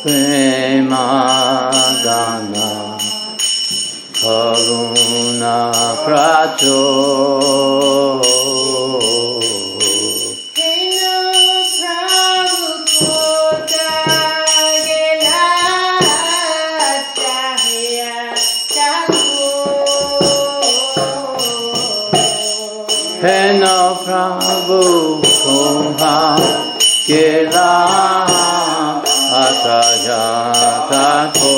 Premadana Karuna Pracho Heno Prabhu Kumbha Kila Ataya Tato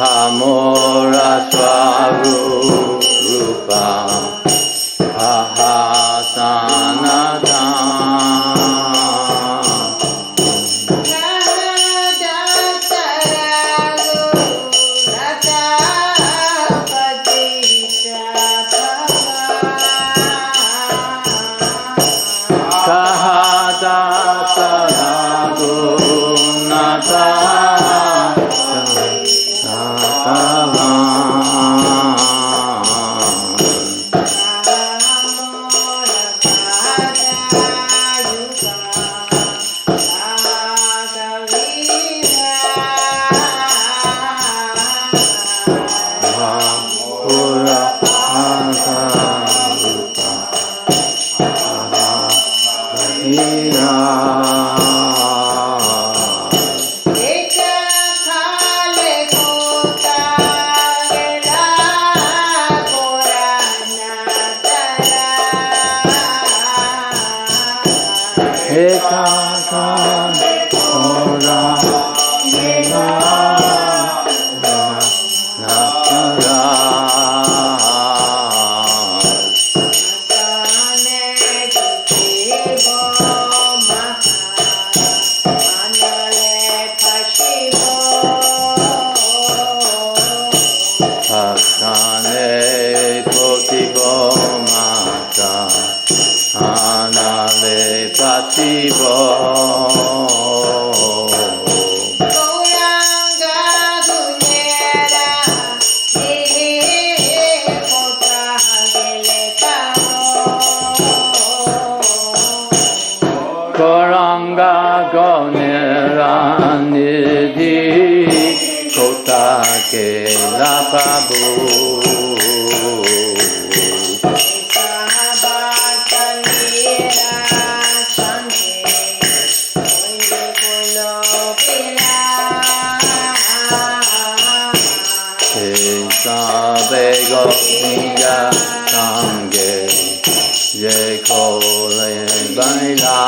Kahamora Swarupa Ahasanata Kahadataraguna Koranga Goneranidhi Kotake Lapabu Sabego Inga Sange Ye Kole Baila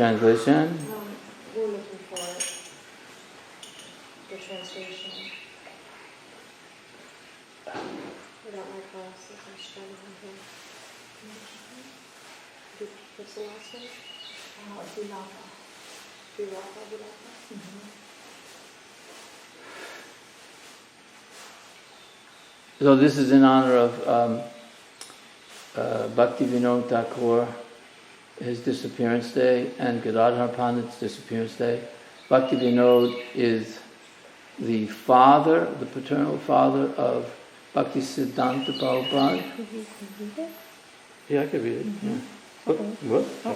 Translation? We're looking for the translation. Without my glasses, I'm struggling here. What's the last name? Vilapa. Vilapa. So this is in honor of Bhakti Vinod Thakur, his disappearance day, and Gadadhar Pandit's disappearance day. Bhakti Vinod is the father, the paternal father of Bhakti Siddhanta Prabhupada. Yeah, I could read it. Yeah. What? I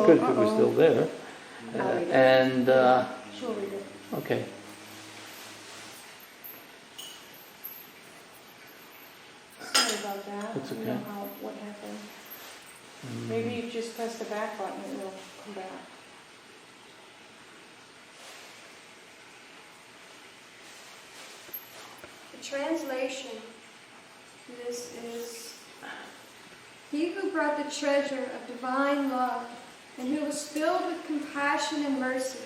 could if it was still there. Okay. Sorry about that. It's okay. I don't know what happened. Maybe you just press the back button and it'll come back. The translation to this is, He who brought the treasure of divine love and who was filled with compassion and mercy,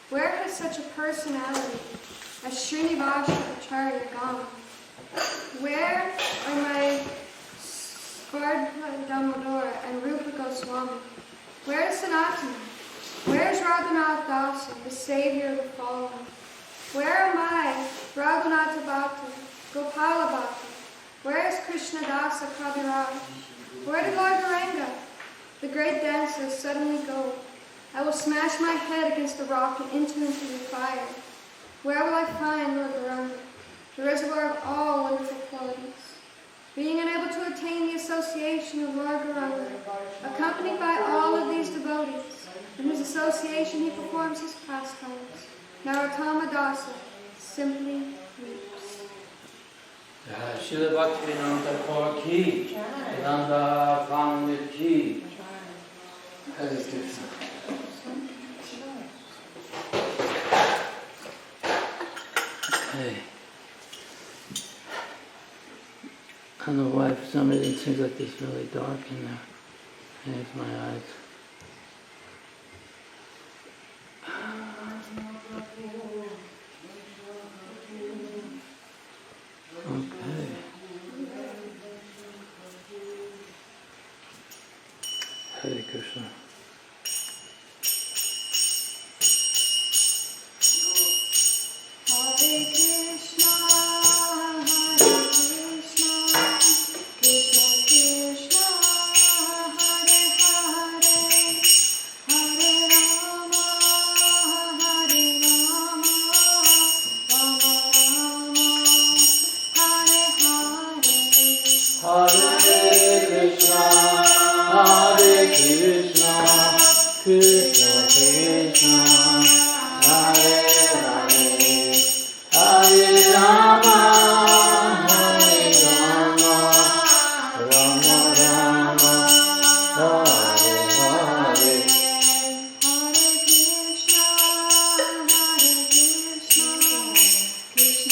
where has such a personality as Srinivasa Acharya gone? Where are my Spardha Damodara and Rupa Goswami? Where is Sanatana? Where is Raghunath Dasa, the savior of the fallen? Where am I, Raghunatha Bhakta, Gopala Bhakta? Where is Krishna Dasa Kaviraj? Where did Lord Gauranga, the great dancer, suddenly go? I will smash my head against the rock and enter into the fire. Where will I find Lord Gauranga, the reservoir of all wonderful qualities? Being unable to attain the association of Lord Gauranga, accompanied by all of these devotees, in whose association he performs his pastimes, Narottama Dasa simply weeps. Srila Bhaktivinoda Thakur ki, Nanda Pandit ki. Hare Krishna. Okay. I don't know why, for some reason, it seems like it's really dark in there. Here's my eyes. Okay. Hare Krishna. Hare Krishna, Hare Krishna, Krishna Krishna, Hare Hare, Hare Rama, Hare Rama, Rama Rama, Hare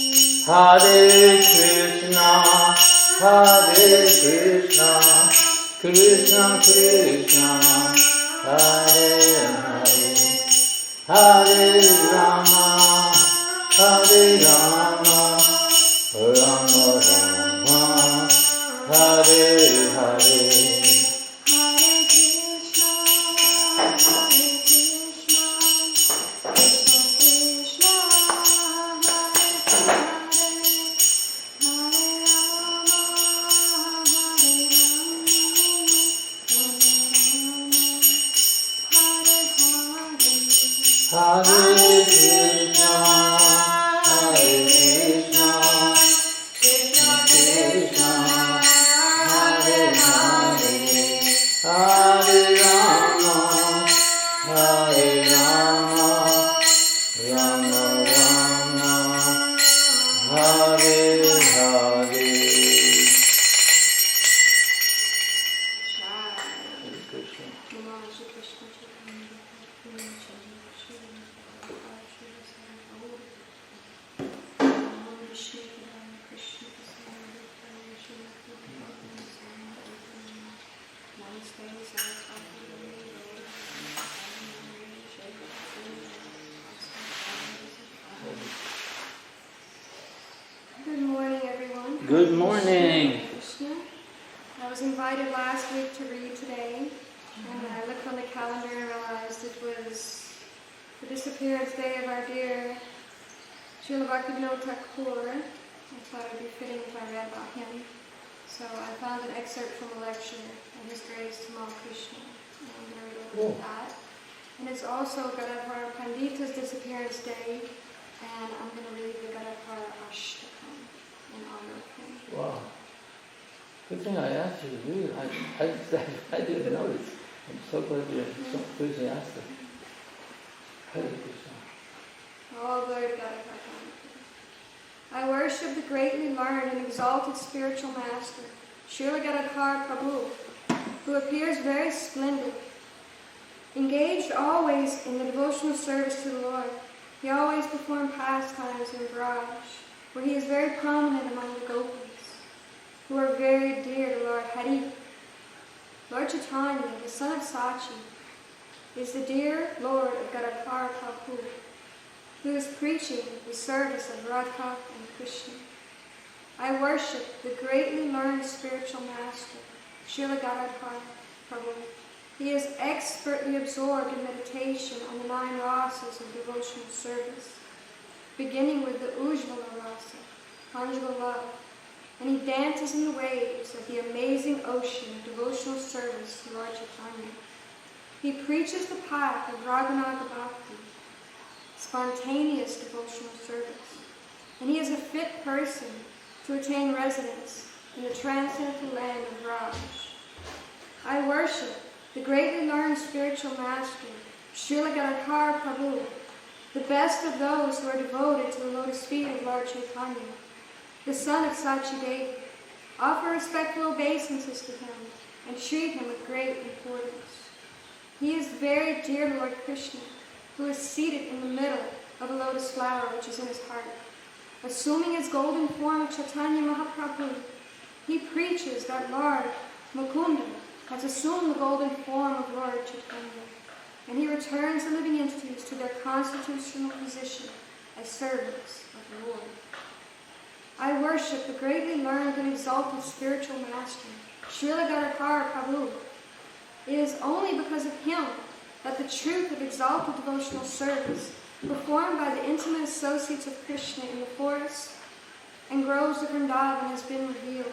Hare. Hare Krishna, Hare Krishna, Krishna Krishna, Hare Hare, Hare Rama, Hare Rama, Rama Rama, Hare Hare. Good morning, everyone. Good morning. I was invited last week to read today, and I looked on the calendar and realized it was the disappearance day of our dear Srila Bhaktivinoda Thakur. I thought it would be fitting if I read about him. So I found an excerpt from a lecture on His Grace Tamal Krishna, and I'm going to read a little bit of that. And it's also Gadadhara Pandita's disappearance day, and I'm going to read the Gadadhara Ashtakam in honor of him. Wow. Good thing I asked you to read it. I didn't notice. I'm so glad you're so enthusiastic. Hare Krishna. All glory to God. I worship the greatly learned and exalted spiritual master, Srila Gadadhara Prabhu, who appears very splendid. Engaged always in the devotional service to the Lord, he always performed pastimes in Braj. where he is very prominent among the gopis, who are very dear to Lord Hari. Lord Chaitanya, the son of Sachi, is the dear Lord of Gadadhar Prabhu, who is preaching the service of Radha and Krishna. I worship the greatly learned spiritual master, Srila Gadadhar Prabhu. He is expertly absorbed in meditation on the 9 rasas of devotional service, beginning with the Ujjvala rasa, conjugal love, and he dances in the waves of the amazing ocean of devotional service to Lord Chaitanya. He preaches the path of Raghunaga Bhakti, spontaneous devotional service, and he is a fit person to attain residence in the transcendental land of Raj. I worship the greatly learned spiritual master, Srila Gadadhar Prabhu, the best of those who are devoted to the lotus feet of Lord Chaitanya, the son of Sachi Devi. Offer respectful obeisances to him and treat him with great importance. He is very dear to Lord Krishna, who is seated in the middle of a lotus flower which is in his heart. Assuming his golden form of Chaitanya Mahaprabhu, he preaches that Lord Mukunda has assumed the golden form of Lord Chaitanya, and he returns the living entities to their constitutional position as servants of the Lord. I worship the greatly learned and exalted spiritual master, Srila Gadadhar Prabhu. It is only because of him that the truth of exalted devotional service performed by the intimate associates of Krishna in the forest and groves of Vrindavan has been revealed.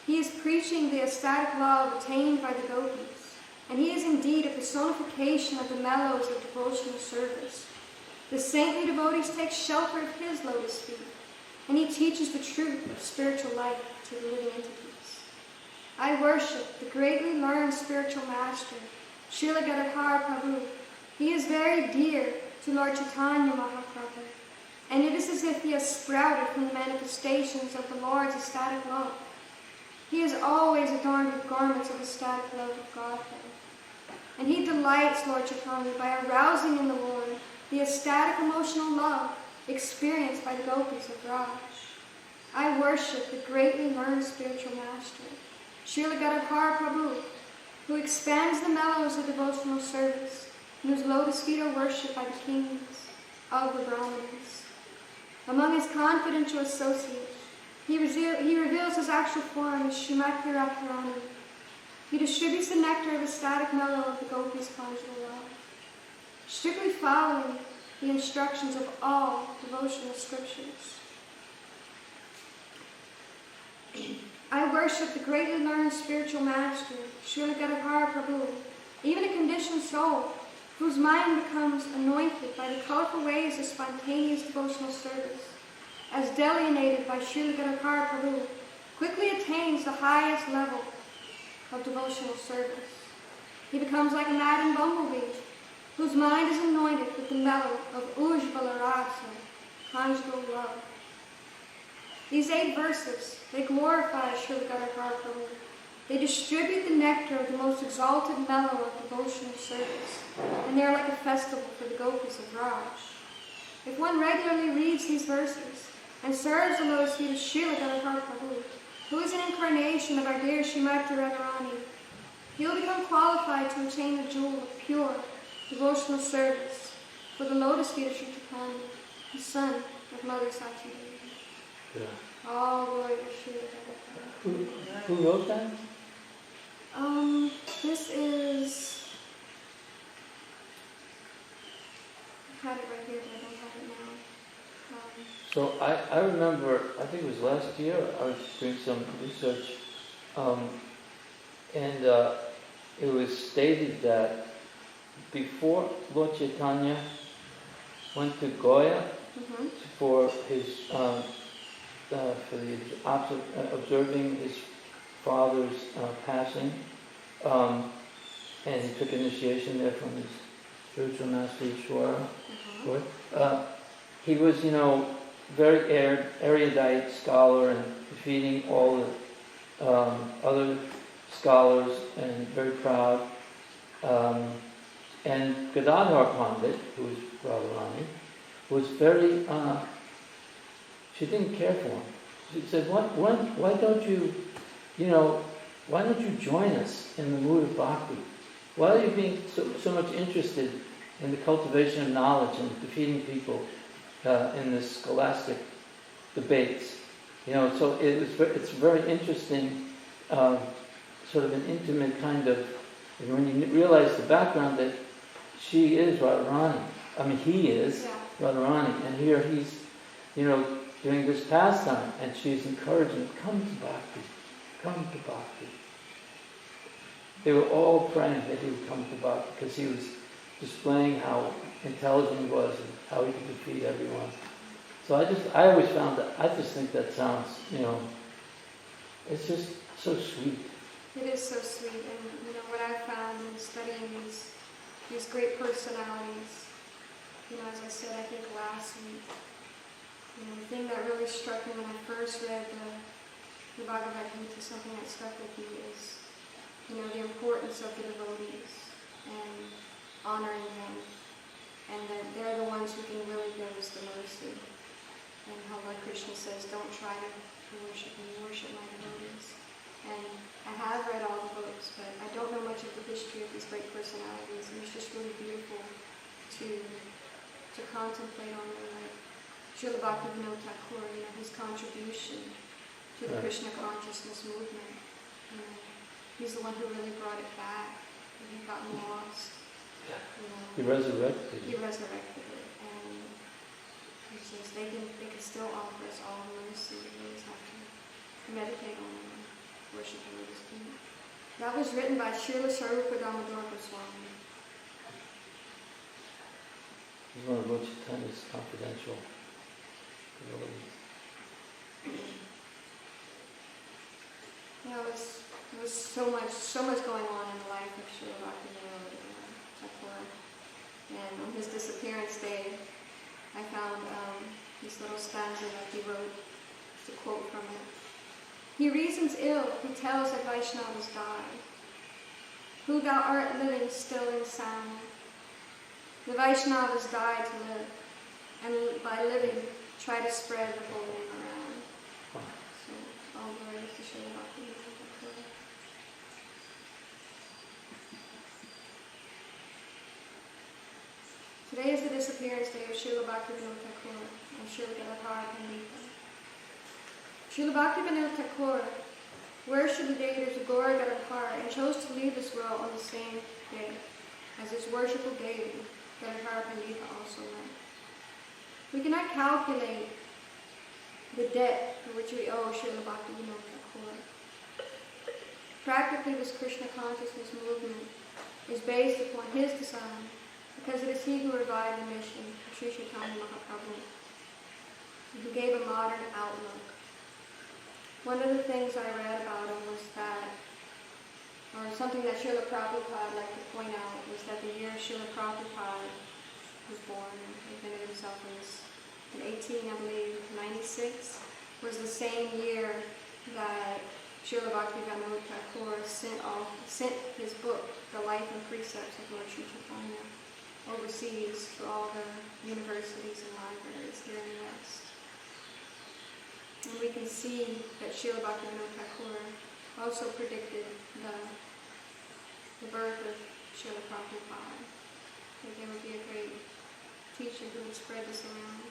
He is preaching the ecstatic love attained by the gopis, and he is indeed a personification of the mellows of devotional service. The saintly devotees take shelter of his lotus feet, and he teaches the truth of spiritual life to the living entities. I worship the greatly learned spiritual master, Srila Gadadhar Prabhu. He is very dear to Lord Chaitanya Mahaprabhu, and it is as if he has sprouted from the manifestations of the Lord's ecstatic love. He is always adorned with garments of ecstatic love of Godhead, and he delights Lord Chaitanya by arousing in the Lord the ecstatic emotional love experienced by the gopis of Raj. I worship the greatly learned spiritual master, Srila Gadadhar Prabhu, who expands the mellows of devotional service, and whose lotus feet are worshipped by the kings of the Brahmanas. Among his confidential associates, he reveals his actual form as Srimati Radharani. He distributes the nectar of ecstatic mellow of the gopis' conjugal love, strictly following the instructions of all devotional scriptures. I worship the greatly learned spiritual master, Srila Gadadhar Prabhu, even a conditioned soul whose mind becomes anointed by the colorful ways of spontaneous devotional service, as delineated by Srila Gadadhar Prabhu, quickly attains the highest level of devotional service. He becomes like a maddened bumblebee, whose mind is anointed with the mellow of Ujjvala rasa, conjugal love. These 8 verses, they glorify Srila Gadadhar Prabhu. They distribute the nectar of the most exalted mellow of devotional service, and they are like a festival for the gopis of Raj. If one regularly reads these verses and serves the lotus feet of Srila Gadadhar Prabhu, who is an incarnation of our dear Srimati Radharani, he will become qualified to attain the jewel of pure devotional service for the lotus feet of Sri Chaitanya, the son of Mother Sachi Devi. Yeah. All glory to Srila Gadadhar. Who wrote that? This is, I had it right here, but I don't have it now. So I remember, I think it was last year, I was doing some research, and it was stated that before Lord Chaitanya went to Goya for his observing his father's passing, and he took initiation there from his spiritual master Ishwara. He was, very erudite scholar and defeating all the other scholars and very proud. And Gadadhar Pandit, who was Radharani, was very She didn't care for him. She said, why don't you, why don't you join us in the mood of bhakti? Why are you being so much interested in the cultivation of knowledge and defeating people in the scholastic debates? So it's very interesting, sort of an intimate kind of, when you realize the background that she is Radharani. I mean, he is Radharani, and here he's, doing this pastime, and she's encouraging, come to bhakti, come to bhakti. They were all praying that he would come to bhakti, because he was displaying how intelligent he was and how he could defeat everyone. So I always found that, I just think that sounds, it's just so sweet. It is so sweet, and what I found in studying these great personalities, as I said, I think last week, the thing that really struck me when I first read the Bhagavatam, something that stuck with me is, the importance of the devotees and honoring them, and that they're the ones who can really give us the mercy. And how Lord Krishna says, don't try to worship me, worship my devotees. And I have read all the books, but I don't know much of the history of these great personalities, and it's just really beautiful to contemplate on them. Like Srila Bhaktivinoda Thakur, his contribution to the Krishna consciousness movement. He's the one who really brought it back. It had gotten lost. He resurrected it. He resurrected it, and he says they can still offer us all mercy. We just have to meditate on them and worship the Lotus feet. That was written by Srila Sarupa Damodar Goswami. He's one of Lord Chaitanya's confidential devotees. There was so much going on in the life of Srila Bhaktivinoda Thakur. And on his disappearance day, I found this little stanza that he wrote, to quote from it. He reasons ill, he tells that Vaishnavas die. Who thou art living still and sound. The Vaishnavas die to live, and by living, try to spread the whole name around. So, all glory to Srila Bhaktivinoda Thakur. Today is the disappearance day of Srila Bhaktivinoda Thakur and Srila Gadadhara Pandita. Srila Bhaktivinoda Thakur worshipped the deities of Gaura Gadadhara and chose to leave this world on the same day as his worshipful deity, Gadadhara Pandita, also went. We cannot calculate the debt for which we owe Srila Bhaktivinoda Thakur. Practically, this Krishna consciousness movement is based upon his design, because it is he who revived the mission of Sri Chaitanya Mahaprabhu, who gave a modern outlook. One of the things I read about him was that, or something that Srila Prabhupada liked to point out, was that the year Srila Prabhupada was born, and he invented himself in 1896, was the same year that Srila Bhaktivinoda Thakur sent his book, The Life and Precepts of Lord Sri Chaitanya, overseas to all the universities and libraries here in the West. And we can see that Srila Bhaktivinoda Thakur also predicted the birth of Srila Prabhupada, that there would be a great teacher who would spread this around.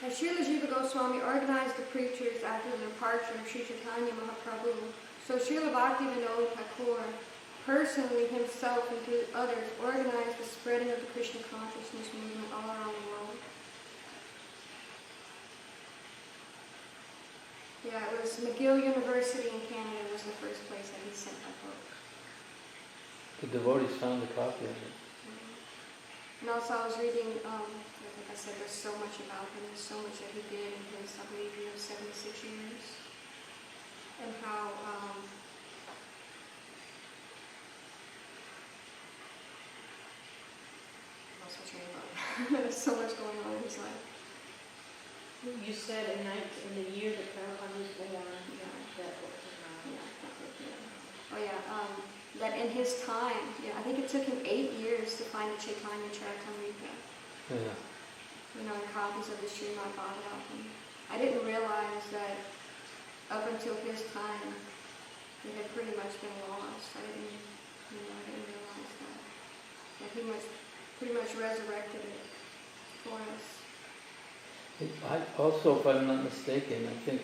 As Srila Jiva Goswami organized the preachers after the departure of Sri Chaitanya Mahaprabhu, so Srila Bhaktivinoda Thakur personally himself and through others organized the spreading of the Krishna consciousness movement all around the world. Yeah, it was McGill University in Canada was the first place that he sent that book. The devotees found a copy of it. And also I was reading, like I said, there's so much about him, there's so much that he did in his, I believe, 76 years. And how, lost my train of thought. There's so much going on in his life. You said in the year that Prabhupada was born, that book was Oh yeah, that in his time, I think it took him 8 years used to find the Chaitanya Charitamrita, Yeah. in copies of the Srimad Bhagavatam. I didn't realize that up until his time, it had pretty much been lost. I didn't realize that he pretty much resurrected it for us. I also, if I'm not mistaken, I think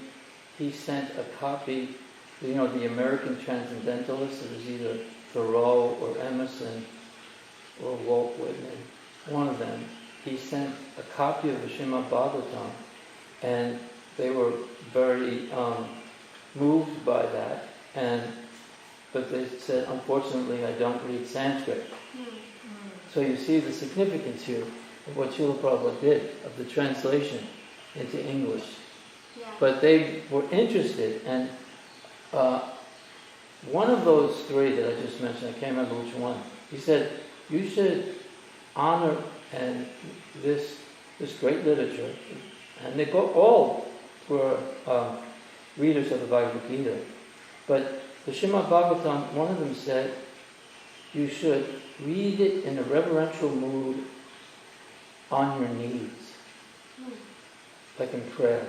he sent a copy, the American Transcendentalists, it was either Thoreau or Emerson or Walt Whitman, one of them. He sent a copy of the Srimad Bhagavatam, and they were very moved by that, but they said, unfortunately, I don't read Sanskrit. So you see the significance here of what Srila Prabhupada did, of the translation into English. Yeah. But they were interested, and one of those three that I just mentioned, I can't remember which one, he said, you should honor this great literature. And they all were readers of the Bhagavad Gita. But the Srimad Bhagavatam, one of them said, you should read it in a reverential mood on your knees, like in prayer.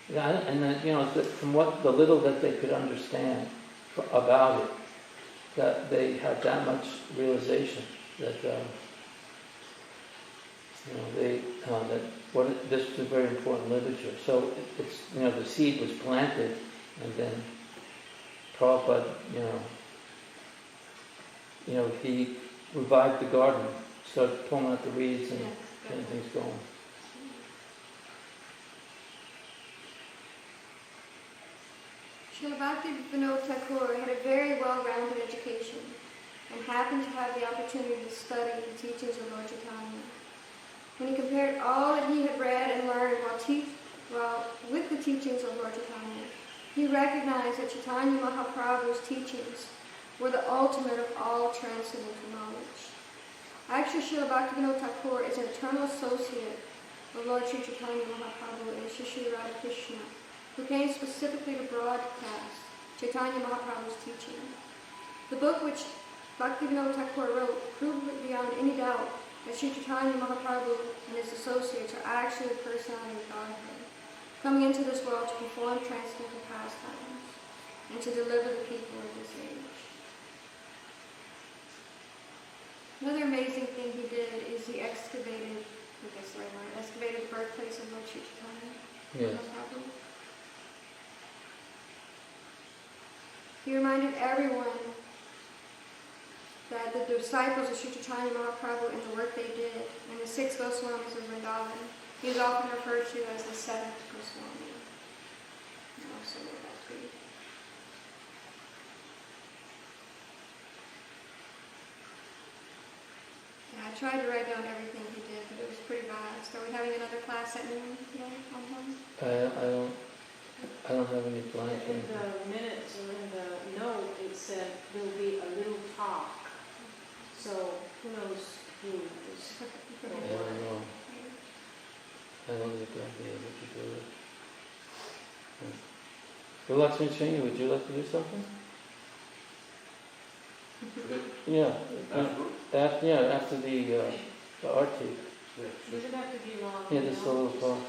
Yeah, and then, from what the little that they could understand about it, that they had that much realization that this was a very important literature. So it's the seed was planted, and then Prabhupada, he revived the garden, started pulling out the weeds and getting things going. Srila Bhaktivinoda Thakur had a very well-rounded education and happened to have the opportunity to study the teachings of Lord Chaitanya. When he compared all that he had read and learned while with the teachings of Lord Chaitanya, he recognized that Chaitanya Mahaprabhu's teachings were the ultimate of all transcendental knowledge. Actually, Srila Bhaktivinoda Thakur is an eternal associate of Lord Sri Chaitanya Mahaprabhu and Shri Radhakrishna, who came specifically to broadcast Chaitanya Mahaprabhu's teaching. The book which Bhaktivinoda Thakur wrote proved beyond any doubt that Sri Chaitanya Mahaprabhu and his associates are actually the personality of Godhead, coming into this world to perform transcendental pastimes and to deliver the people of this age. Another amazing thing he did is he excavated the birthplace of Lord Sri Chaitanya Mahaprabhu. He reminded everyone that the disciples of Sri Chaitanya Mahaprabhu and the work they did, and the 6 Goswamis of Vrindavan, he is often referred to as the 7th Goswami. And also that too. Yeah, I tried to write down everything he did, but it was pretty vast. Are we having another class at noon today on him? I don't have any blank. In the minutes or in the note, it said there'll be a little talk. So who knows who is? I don't know. I don't think I'll be able to do it. Lakshmi Chingy, would you like to do something? Yeah. After the arti. Does it have to be long? Yeah, just a little pause.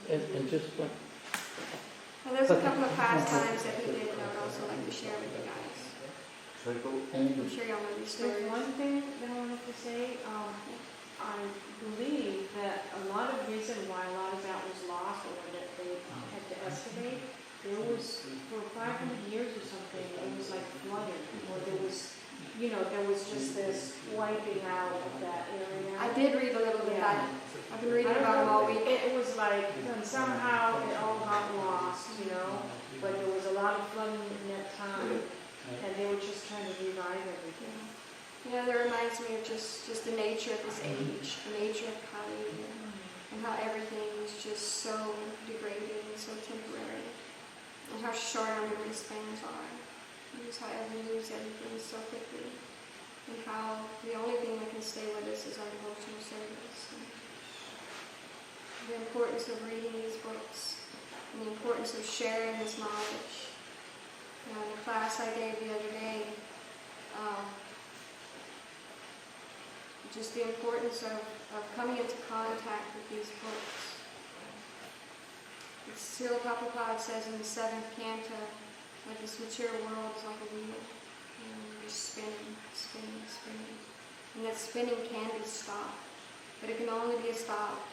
And just. Well, there's a couple of pastimes that he did that I would also like to share with you guys. I'm sure y'all know these stories. There's one thing that I wanted to say. I believe that a lot of reason why a lot of that was lost or that they had to excavate, there was, for 500 years or something, it was like flooding, or there was just this wiping out of that area. I did read a little bit about it. I've been reading about them all week. It was like, and somehow it all got lost, but there was a lot of flooding in that time, and they were just trying to revive everything. That reminds me of just the nature of this age, the nature of Kali, and how everything is just so degraded and so temporary, and how short our memory spans are, and just how we lose everything so quickly, and how the only thing that can stay with us is our devotional service. And the importance of reading these books, and the importance of sharing this knowledge. In the class I gave the other day, just the importance of coming into contact with these books. Srila Prabhupada says in the 7th canto, like this material world is like a wheel, just spinning, spinning, spinning. And that spinning can be stopped, but it can only be stopped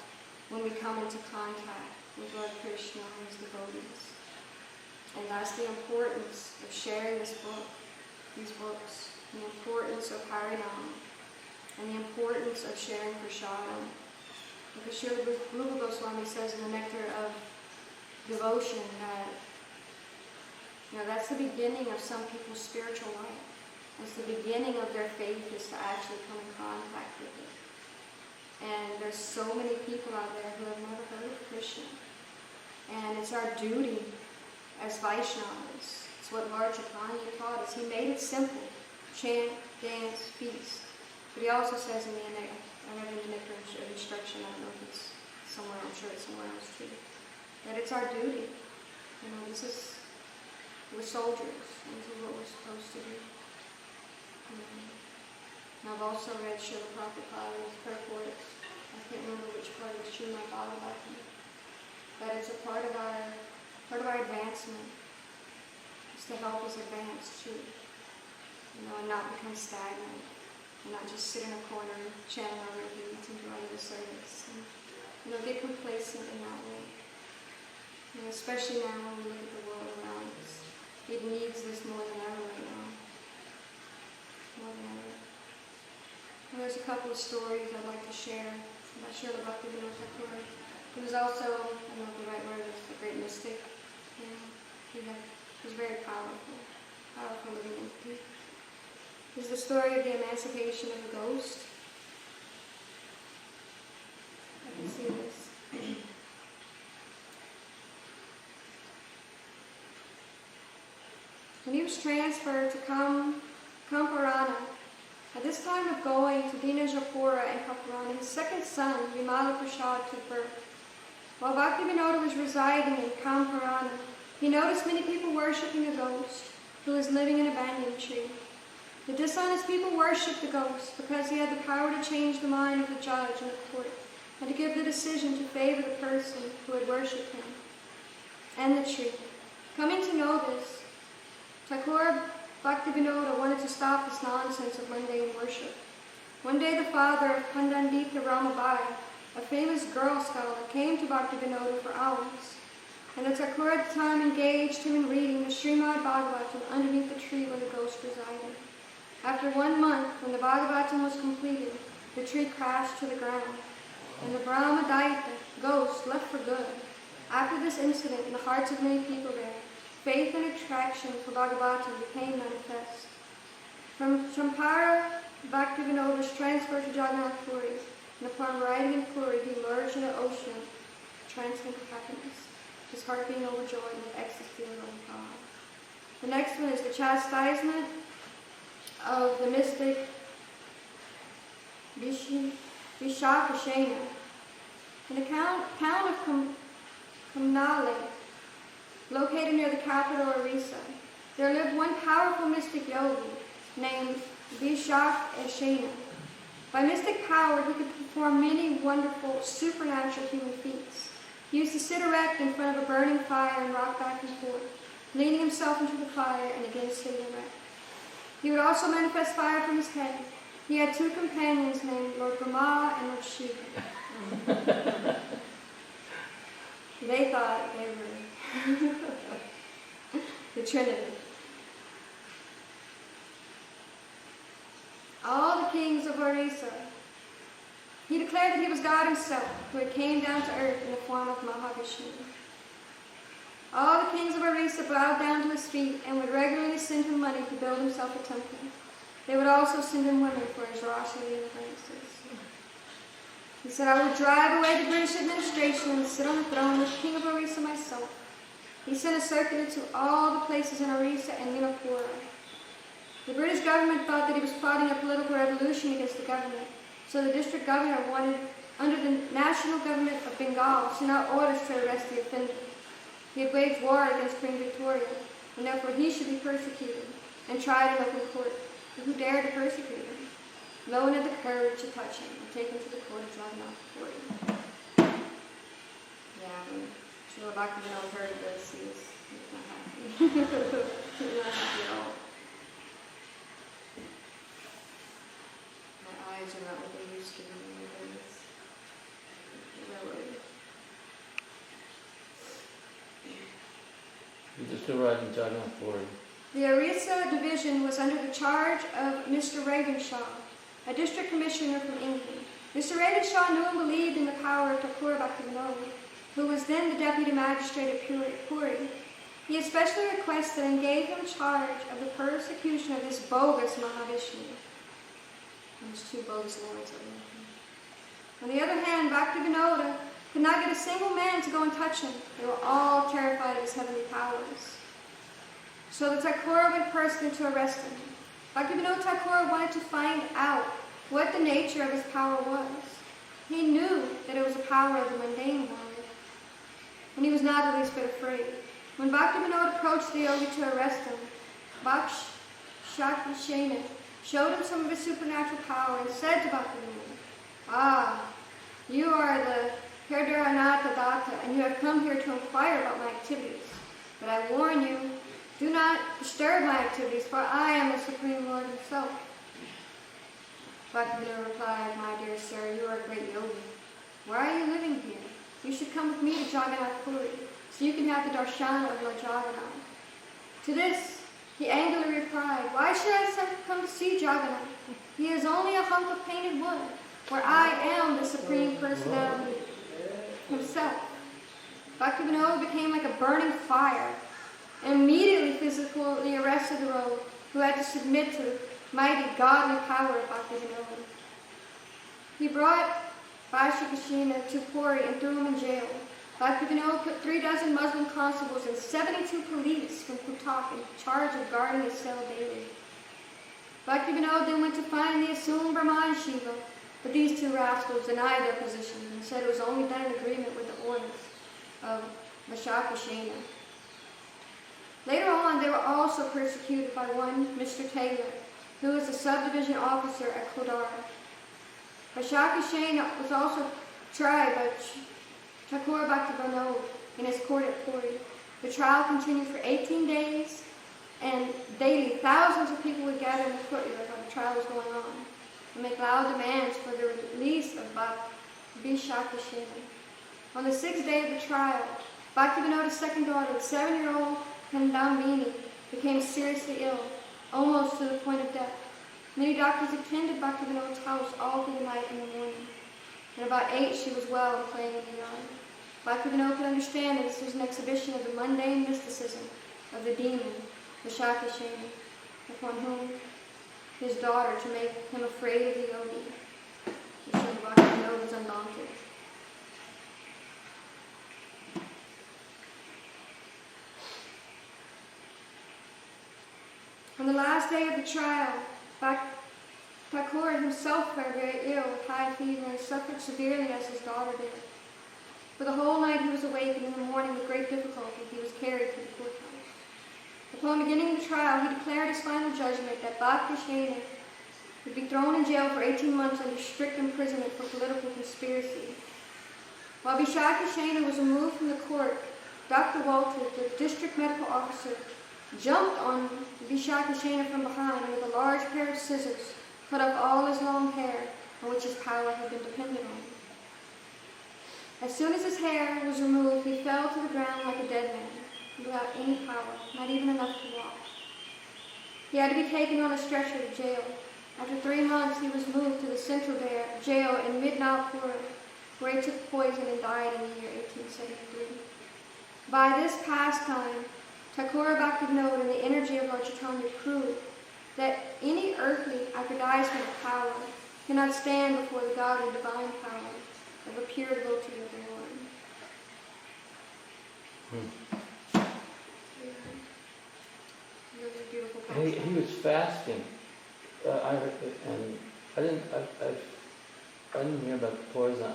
when we come into contact with Lord Krishna and his devotees. And that's the importance of sharing this book, these books, and the importance of Harinam, and the importance of sharing prasadam. Because Srila Rupa Goswami says in the Nectar of Devotion that, that's the beginning of some people's spiritual life. It's the beginning of their faith is to actually come in contact with it. And there's so many people out there who have never heard of Krishna. And it's our duty as Vaishnavas. It's what Lord Chaitanya taught us. He made it simple. Chant, dance, feast. But he also says in the I read in the Nectar of Instruction, I don't know if it's somewhere, I'm sure it's somewhere else too, that it's our duty. We're soldiers. This is what we're supposed to do. And I've also read Srila Prabhupada's purport. I can't remember which part of Srimad Bhagavatam. That it's a part of our advancement. It's to help us advance too. And not become stagnant. And not just sit in a corner and channel our repeats and join the service. And, get complacent in that way. Especially now when we look at the world around us. It needs this more than ever right now. More than ever. And there's a couple of stories I'd like to share about Srila Bhaktivinoda Thakur. He was also, I don't know if the right word is, a great mystic. He was very powerful living entity. This is the story of the emancipation of the ghost. I can see this. When he was transferred to Kamparana, at this time of going to Dinajapura and Kamparana, his second son, Vimala Prasad, took birth. While Bhaktivinoda was residing in Kamparana, he noticed many people worshipping a ghost who was living in a banyan tree. The dishonest people worshipped the ghost because he had the power to change the mind of the judge in the court and to give the decision to favor the person who had worshipped him and the tree. Coming to know this, Thakur Bhaktivinoda wanted to stop this nonsense of mundane worship. One day the father of Pandandita Ramabai, a famous girl scholar, came to Bhaktivinoda for hours, and the Thakur at the time engaged him in reading the Srimad Bhagavatam underneath the tree where the ghost resided. After 1 month, when the Bhagavatam was completed, the tree crashed to the ground, and the Brahmadaita ghost left for good. After this incident, in the hearts of many people there, faith and attraction for Bhagavatam became manifest. From Champara, Bhaktivinoda was transferred to Jagannath Puri, and upon riding in Puri, he emerged in an ocean of transcendental happiness, his heart being overjoyed with ecstasy of God. The next one is the chastisement of the mystic Vishakashena. In the town of Kamnale, located near the capital Orissa, there lived one powerful mystic yogi named Vishakashena. By mystic power, he could perform many wonderful supernatural human feats. He used to sit erect in front of a burning fire and rock back and forth, leaning himself into the fire and again sitting erect. He would also manifest fire from his head. He had 2 companions named Lord Brahma and Lord Shiva. They thought they were the Trinity. All the kings of Orissa. He declared that he was God himself, who had came down to earth in the form of Mahavishnu. All the kings of Orissa bowed down to his feet and would regularly send him money to build himself a temple. They would also send him women for his Rasa Leela dances. He said, I will drive away the British administration and sit on the throne as king of Orissa myself. He sent a circular to all the places in Orissa and Minapura. The British government thought that he was plotting a political revolution against the government, so the district governor wanted, under the national government of Bengal, sent out orders to arrest the offender. He had waged war against Queen Victoria, and therefore he should be persecuted and tried in open court. But who dared to persecute him? no one had the courage to touch him or take him to the court of Jagannath Puri. Yeah, when Srila Bhaktivinoda heard of this, he was not happy. He was not happy at all. My eyes are not what they used to be. You just arrived in Jagannath Puri. The Orissa division was under the charge of Mr. Regenshaw, a district commissioner from England. Mr. Regenshaw knew and believed in the power of Thakur Bhaktivinoda, who was then the deputy magistrate of Puri. He especially requested and gave him charge of the persecution of this bogus Mahavishnu. Those two bogus lords. On the other hand, Bhaktivinoda could not get a single man to go and touch him. They were all terrified of his heavenly powers. So the Thakur went personally to arrest him. Bhaktivinoda Thakur wanted to find out what the nature of his power was. He knew that it was the power of the mundane world, and he was not the least bit afraid. When Bhaktivinoda approached the yogi to arrest him, Bhakshakishena showed him some of his supernatural power and said to Bhaktivinoda, "Ah, you are the Hirdaranatha Datta, and you have come here to inquire about my activities. But I warn you, do not disturb my activities, for I am the Supreme Lord himself." Bhaktivinoda replied, "My dear sir, you are a great yogi. Why are you living here? You should come with me to Jagannath Puri, so you can have the darshana of Lord Jagannath." To this, he angrily replied, "Why should I come to see Jagannath? He is only a hunk of painted wood, where I am the Supreme Personality himself." Bhaktivinoda became like a burning fire, and immediately physically arrested the rogue, who had to submit to the mighty godly power of Bhaktivinoda. He brought Bhakshakishena to Puri and threw him in jail. Bhaktivinoda put 36 Muslim constables and 72 police from Cuttack in charge of guarding his cell daily. Bhaktivinoda then went to find the assumed Brahman Shiva, but these two rascals denied their position and said it was only done in agreement with the orders of Bhakshakishena. Later on, they were also persecuted by one Mr. Taylor, who was a subdivision officer at Kodar. Bhakshakishena was also tried by Thakur Bhaktivinoda in his court at Puri. The trial continued for 18 days, and daily thousands of people would gather in the courtyard while the trial was going on and make loud demands for the release of Bhakshakishena. On the 6th day of the trial, Bhaktivinoda's second daughter, the 7-year-old Kandamini, became seriously ill, almost to the point of death. Many doctors attended Bhaktivinoda's house all through the night and the morning. At about 8, she was well and playing in the yard. Bhaktivinoda could understand that this was an exhibition of the mundane mysticism of the demon, Bhakshakishena, upon whom his daughter to make him afraid of the yogi. But Srila Bhaktivinoda was undaunted. On the last day of the trial, Thakur himself fell very ill with high fever and suffered severely as his daughter did. For the whole night he was awake, and in the morning with great difficulty he was carried to the courthouse. Upon beginning the trial, he declared his final judgment that Bhakshakishena would be thrown in jail for 18 months under strict imprisonment for political conspiracy. While Bhakshakishena was removed from the court, Dr. Walter, the district medical officer, jumped on Bhakshakishena from behind and with a large pair of scissors cut off all his long hair on which his power had been dependent on. As soon as his hair was removed, he fell to the ground like a dead man, without any power, not even enough to walk. He had to be taken on a stretcher to jail. After 3 months, he was moved to the central jail in Midnapur, where he took poison and died in the year 1873. By this pastime, Thakur Bhaktivinoda and the energy of Lord Chaitanya proved that any earthly aggrandizement of power cannot stand before the godly divine power of a pure devotee of the Lord. Really beautiful pastime. He was fasting. I didn't hear about the poison.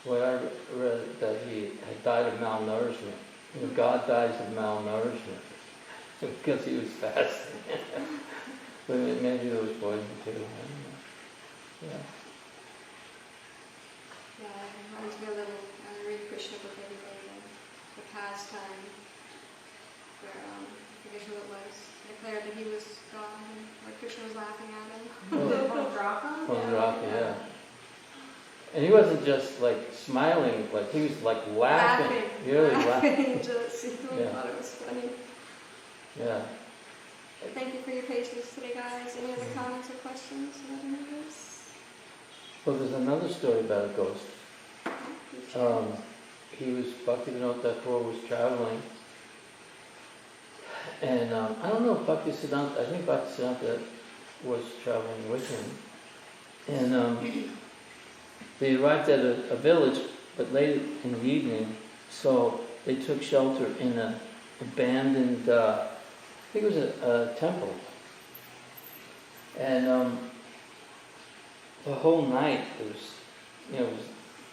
What I read that he had died of malnourishment. You know, God dies of malnourishment because he was fasting. But maybe there was poison too. I don't know. Yeah. Yeah, I reminds me a little, I read Krishna book every day, the pastime, where, I forget who it was, declared that he was God, and where Krishna was laughing at him. Yeah. And he wasn't just like smiling, like he was like laughing. Really laughing. Just, I thought it was funny. Yeah. Thank you for your patience today, guys. Any other comments or questions about any of this? Well, there's another story about a ghost. Bhaktivinoda Thakur was traveling, and I don't know if I think Bhaktisiddhanta was traveling with him, and they arrived at a village, but late in the evening, so they took shelter in an abandoned, I think it was a temple, and the whole night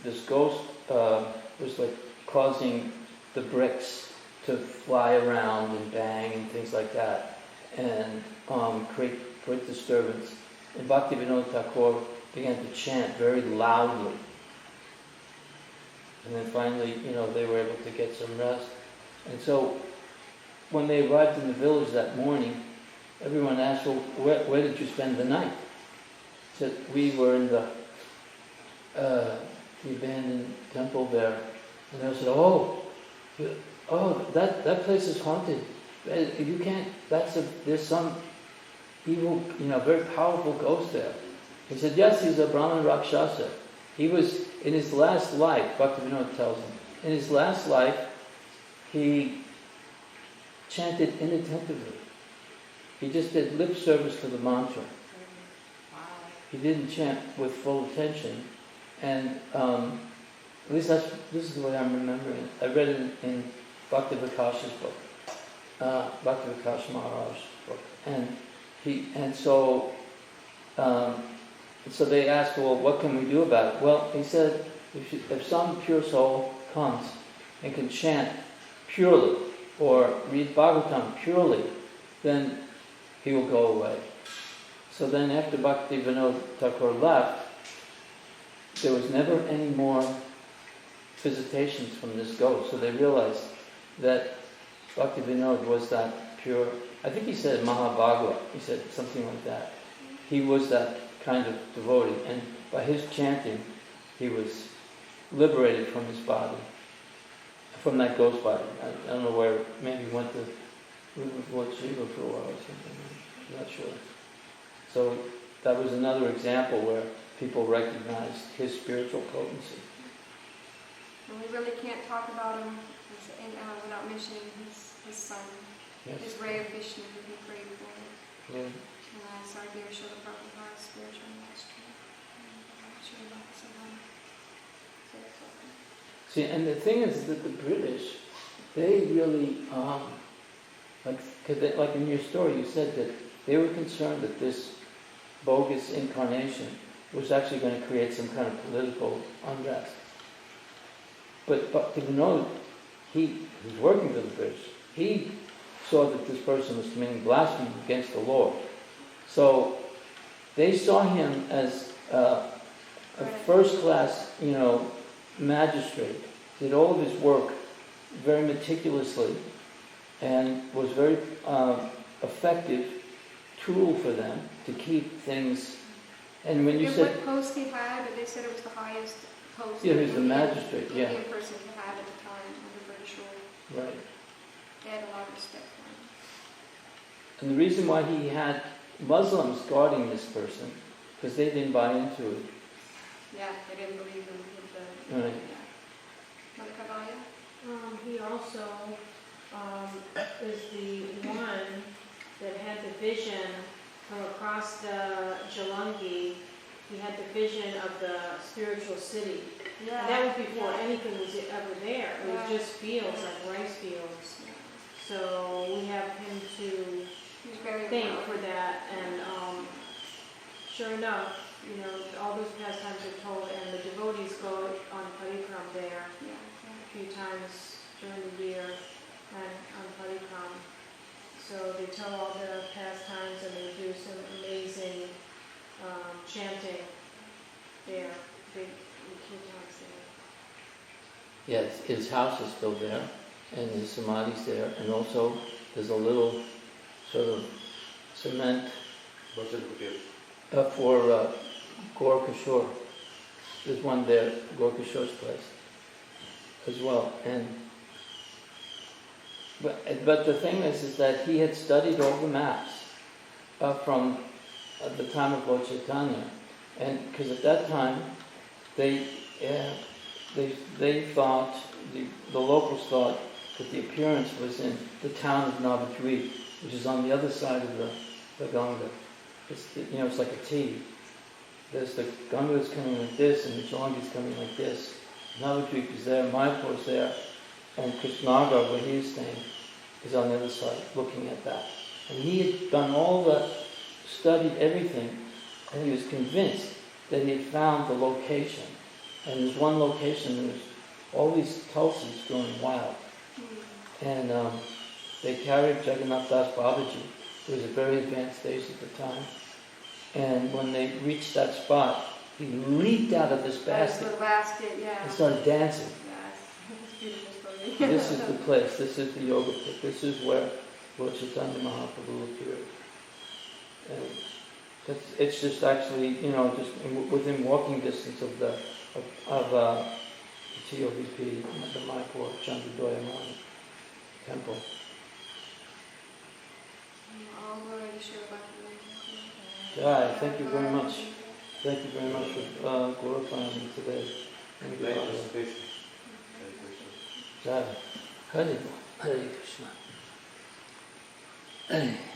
this ghost was like causing the bricks to fly around and bang and things like that, and create disturbance. And Bhaktivinoda Thakur began to chant very loudly. And then finally, they were able to get some rest. And so when they arrived in the village that morning, everyone asked, well, where did you spend the night? He said, we were in the abandoned temple there. And they said, that place is haunted. You can't, there's some evil, very powerful ghost there. He said, yes, he's a Brahman Rakshasa. He was, in his last life, Bhaktivinoda tells him, in his last life, he chanted inattentively. He just did lip service to the mantra. He didn't chant with full attention. And at least this is the way I'm remembering it. I read it in Bhakti Vikas's book, Bhakti Vikas Maharaj's book. So they asked, well, what can we do about it? Well, he said, if some pure soul comes and can chant purely or read Bhagavatam purely, then he will go away. So then after Bhaktivinoda Thakur left, there was never any more visitations from this ghost. So they realized that Bhaktivinoda was that pure. I think he said Mahabhagava. He said something like that. He was that kind of devotee, and by his chanting, he was liberated from his body, from that ghost body. I don't know where. Maybe he went to live with Lord Shiva for a while or something. I'm not sure. So that was another example where people recognized his spiritual potency. And we really can't talk about him without mentioning his son, Yes. his ray of Vishnu that he prayed for. Yeah. And it's our dear Srila Prabhupada's spiritual master. See, and the thing is that the British, they really, like in your story, you said that they were concerned that this bogus incarnation was actually going to create some kind of political unrest. But Bhaktivinoda, he was working for the British. He saw that this person was committing blasphemy against the Lord. So they saw him as a first-class, magistrate. Did all of his work very meticulously and was very effective tool for them to keep things. And when you said what post he had, they said it was the highest post. Yeah, he was the magistrate. Yeah. Indian person he had at the time under British rule. Right. They had a lot of respect for him. And the reason why he had Muslims guarding this person, because they didn't buy into it. Yeah, they didn't believe him with the. Right. Yeah. Mother Kavaya? He also is the one that had the vision from across the Jalangi. He had the vision of the spiritual city. Yeah. And that was before anything was ever there. It was just fields, like rice fields. Yeah. So we have him to thank for that. And sure enough, all those pastimes are told, and the devotees go on parikram there a few times during the year and on parikram. So they tell all the pastimes, and they do some amazing chanting big kirtans there. Yes, his house is still there, and his samadhi's there, and also there's a little sort of cement for Gorkashore. There's one there, Gorkashore's place, as well. But the thing is that he had studied all the maps from the time of Lord Chaitanya, and because at that time they thought, the locals thought that the appearance was in the town of Navadvip, which is on the other side of the Ganga. It's like a T. There's the Ganga is coming like this, and the Chalangi is coming like this. Navadvip is there, Mayapur is there, and Krishnagar, where he is staying, is on the other side, looking at that. And he had done all the, studied everything, and he was convinced that he had found the location. And there's one location, there's all these tulsis growing wild. And they carried Jagannath Das Babaji, who was a very advanced age at the time. And when they reached that spot, he leaped out of this basket, and started dancing. This is the place, this is the yoga pit, this is where Lord Chaitanya Mahaprabhu appeared. And it's just actually, just within walking distance of the TOVP, the Mayapur Chandradoyamani temple. Yeah, thank you very much. Thank you very much for glorifying me today. Jai. Hare Krishna. Hare Krishna.